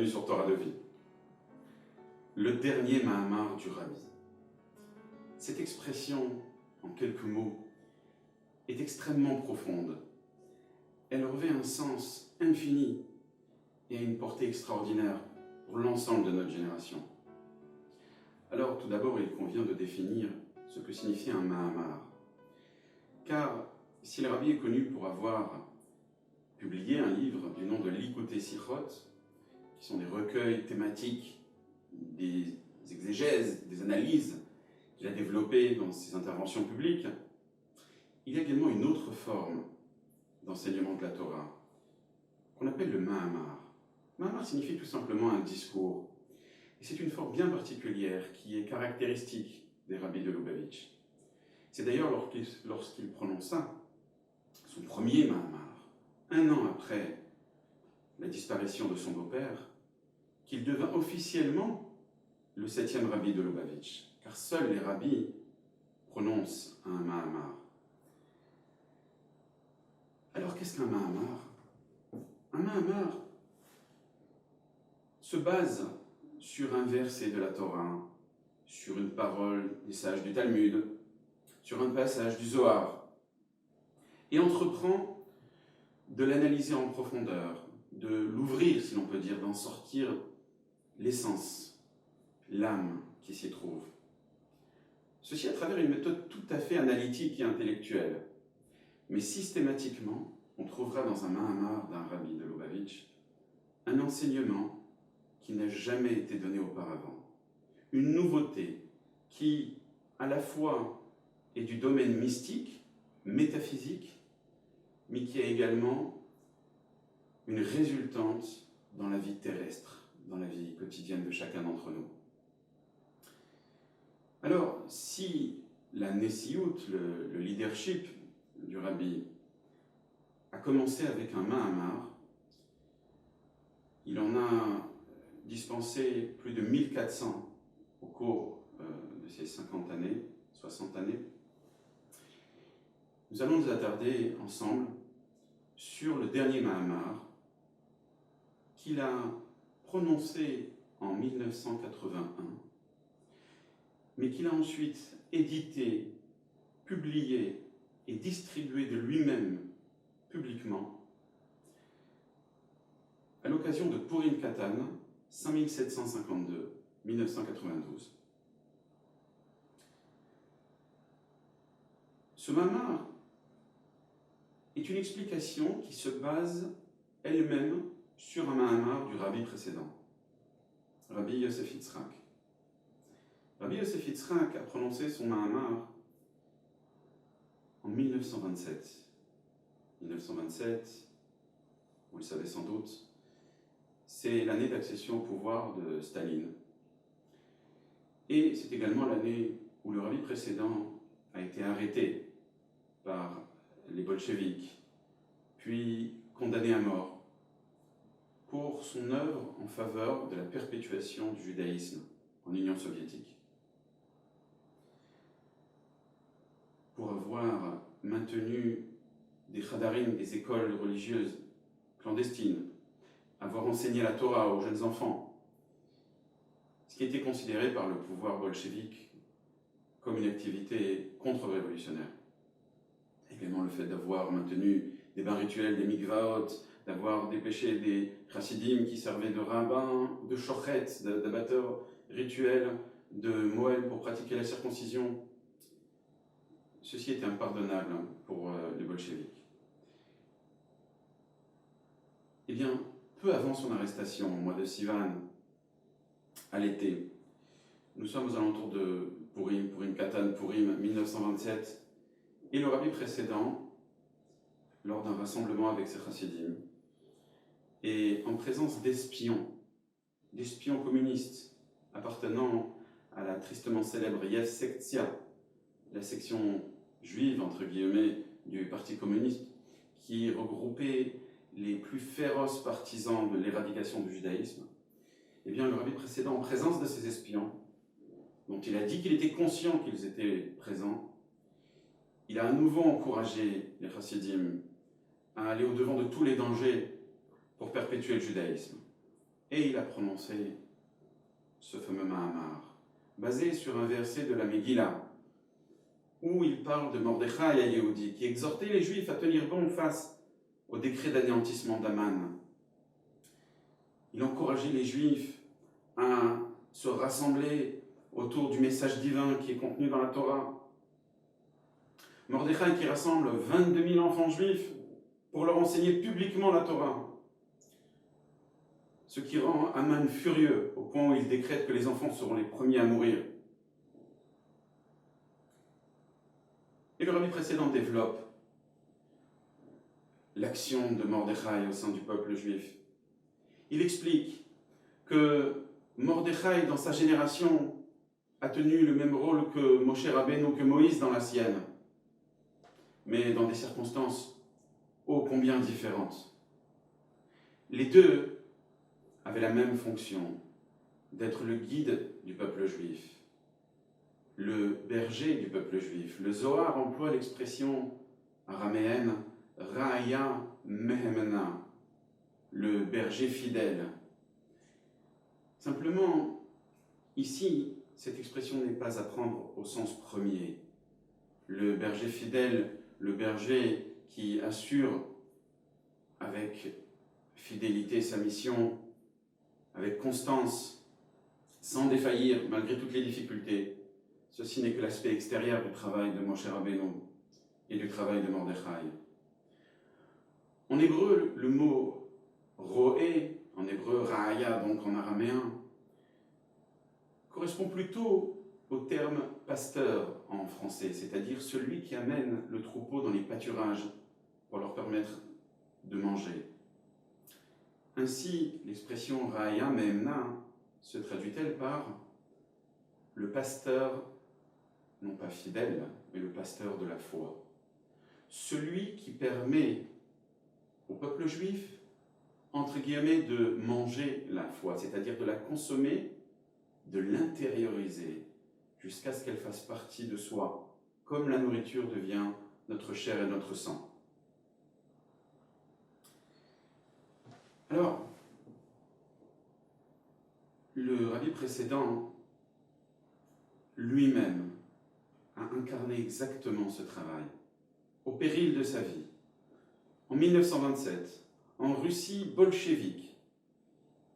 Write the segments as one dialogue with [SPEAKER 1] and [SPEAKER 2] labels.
[SPEAKER 1] bienvenue sur Torah de vie. Le dernier Mahamar du Rabbi. Cette expression, en quelques mots, est extrêmement profonde. Elle revêt un sens infini et a une portée extraordinaire pour l'ensemble de notre génération. Alors, tout d'abord, il convient de définir ce que signifie un Mahamar. Car si le Rabbi est connu pour avoir publié un livre du nom de Likutei Sichot, qui sont des recueils thématiques, des exégèses, des analyses qu'il a développées dans ses interventions publiques, il y a également une autre forme d'enseignement de la Torah, qu'on appelle le Mahamar. Mahamar signifie tout simplement un discours. Et c'est une forme bien particulière qui est caractéristique des rabbis de Lubavitch. C'est d'ailleurs lorsqu'il prononça son premier Mahamar, un an après la disparition de son beau-père, qu'il devint officiellement le 7e rabbi de Lubavitch, car seuls les rabbis prononcent un Mahamar. Alors qu'est-ce qu'un Mahamar? Un Mahamar se base sur un verset de la Torah, sur une parole des sages du Talmud, sur un passage du Zohar, et entreprend de l'analyser en profondeur, de l'ouvrir, si l'on peut dire, d'en sortir l'essence, l'âme qui s'y trouve. Ceci à travers une méthode tout à fait analytique et intellectuelle. Mais systématiquement, on trouvera dans un Mahamar d'un rabbi de Lubavitch un enseignement qui n'a jamais été donné auparavant. Une nouveauté qui, à la fois, est du domaine mystique, métaphysique, mais qui a également une résultante dans la vie terrestre, dans la vie quotidienne de chacun d'entre nous. Alors, si la Nessiout, le leadership du Rabbi, a commencé avec un Mahamar, il en a dispensé plus de 1400 au cours de ces 50 années, 60 années. Nous allons nous attarder ensemble sur le dernier Mahamar qu'il a prononcé en 1981, mais qu'il a ensuite édité, publié et distribué de lui-même publiquement à l'occasion de Purim Katan, 5752-1992. Ce Mahamar est une explication qui se base elle-même sur un Mahamar du Rabbi précédent, Rabbi Yosef Yitzhak. Rabbi Yosef Yitzhak a prononcé son Mahamar en 1927. 1927, vous le savez sans doute, c'est l'année d'accession au pouvoir de Staline. Et c'est également l'année où le Rabbi précédent a été arrêté par les bolcheviks, puis condamné à mort pour son œuvre en faveur de la perpétuation du judaïsme en Union soviétique. Pour avoir maintenu des chadarim, des écoles religieuses clandestines, avoir enseigné la Torah aux jeunes enfants, ce qui était considéré par le pouvoir bolchevique comme une activité contre-révolutionnaire. Également le fait d'avoir maintenu des bains rituels, des mikvaot, d'avoir dépêché des chassidim qui servaient de rabbins, de shochet, d'abatteurs rituels, de moël pour pratiquer la circoncision. Ceci était impardonnable pour les bolcheviks. Eh bien, peu avant son arrestation, au mois de Sivan, à l'été, nous sommes aux alentours de Purim Katan, Purim 1927, et le rabbi précédent, lors d'un rassemblement avec ses chassidim, et en présence d'espions communistes appartenant à la tristement célèbre Yev Sektia, la section juive, entre guillemets, du Parti communiste, qui regroupait les plus féroces partisans de l'éradication du judaïsme. Eh bien, le rabbi précédent, en présence de ces espions, dont il a dit qu'il était conscient qu'ils étaient présents, il a à nouveau encouragé les chassidim à aller au-devant de tous les dangers pour perpétuer le judaïsme. Et il a prononcé ce fameux Mahamar, basé sur un verset de la Megillah, où il parle de Mordechai à Yehudi, qui exhortait les Juifs à tenir bon face au décret d'anéantissement d'Aman. Il encourageait les Juifs à se rassembler autour du message divin qui est contenu dans la Torah. Mordechai qui rassemble 22 000 enfants juifs pour leur enseigner publiquement la Torah. Ce qui rend Aman furieux au point où il décrète que les enfants seront les premiers à mourir. Et le rabbi précédent développe l'action de Mordechai au sein du peuple juif. Il explique que Mordechai, dans sa génération, a tenu le même rôle que Moshe Rabbeinu, que Moïse dans la sienne, mais dans des circonstances ô combien différentes. Les deux avaient la même fonction, d'être le guide du peuple juif, le berger du peuple juif. Le Zohar emploie l'expression araméenne Ra'aya Mehemena, le berger fidèle. Simplement, ici, cette expression n'est pas à prendre au sens premier. Le berger fidèle, le berger qui assure avec fidélité sa mission, avec constance, sans défaillir malgré toutes les difficultés. Ceci n'est que l'aspect extérieur du travail de Moshe Rabbeinu et du travail de Mordechai. En hébreu, le mot roé, en hébreu ra'aya, donc en araméen, correspond plutôt au terme pasteur en français, c'est-à-dire celui qui amène le troupeau dans les pâturages pour leur permettre de manger. Ainsi, l'expression ra'aya me'emna se traduit-elle par le pasteur, non pas fidèle, mais le pasteur de la foi. Celui qui permet au peuple juif, entre guillemets, de manger la foi, c'est-à-dire de la consommer, de l'intérioriser, jusqu'à ce qu'elle fasse partie de soi, comme la nourriture devient notre chair et notre sang. Alors, le rabbi précédent, lui-même, a incarné exactement ce travail, au péril de sa vie. En 1927, en Russie bolchevique,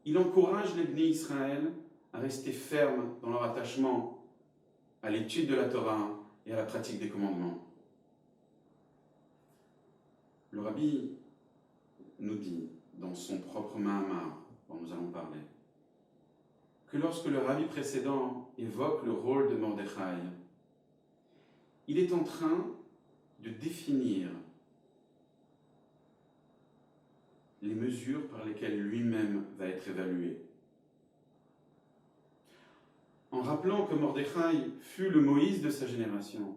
[SPEAKER 1] il encourage les Bnei Israël à rester fermes dans leur attachement à l'étude de la Torah et à la pratique des commandements. Le rabbi nous dit, dans son propre Mahamar, dont nous allons parler, que lorsque le rabbi précédent évoque le rôle de Mordechai, il est en train de définir les mesures par lesquelles lui-même va être évalué. En rappelant que Mordechai fut le Moïse de sa génération,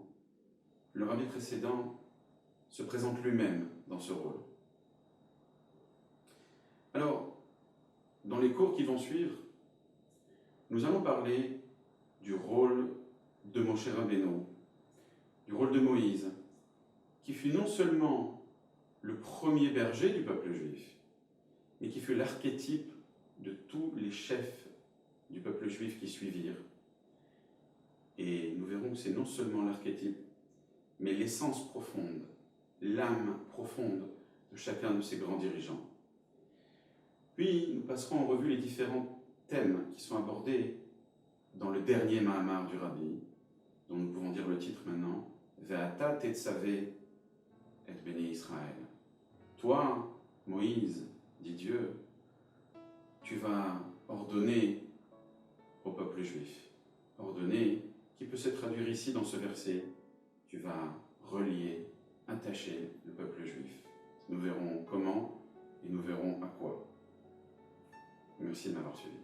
[SPEAKER 1] le rabbi précédent se présente lui-même dans ce rôle. Alors, dans les cours qui vont suivre, nous allons parler du rôle de Moshe Rabbeinu, du rôle de Moïse, qui fut non seulement le premier berger du peuple juif, mais qui fut l'archétype de tous les chefs du peuple juif qui suivirent. Et nous verrons que c'est non seulement l'archétype, mais l'essence profonde, l'âme profonde de chacun de ces grands dirigeants. Puis, nous passerons en revue les différents thèmes qui sont abordés dans le dernier Mahamar du Rabbi, dont nous pouvons dire le titre maintenant, Ve'ata tetzavé et béni Israël. Toi, Moïse, dit Dieu, tu vas ordonner au peuple juif. Ordonner, qui peut se traduire ici dans ce verset, tu vas relier, attacher le peuple juif. Nous verrons comment et nous verrons à quoi. Merci de m'avoir suivi.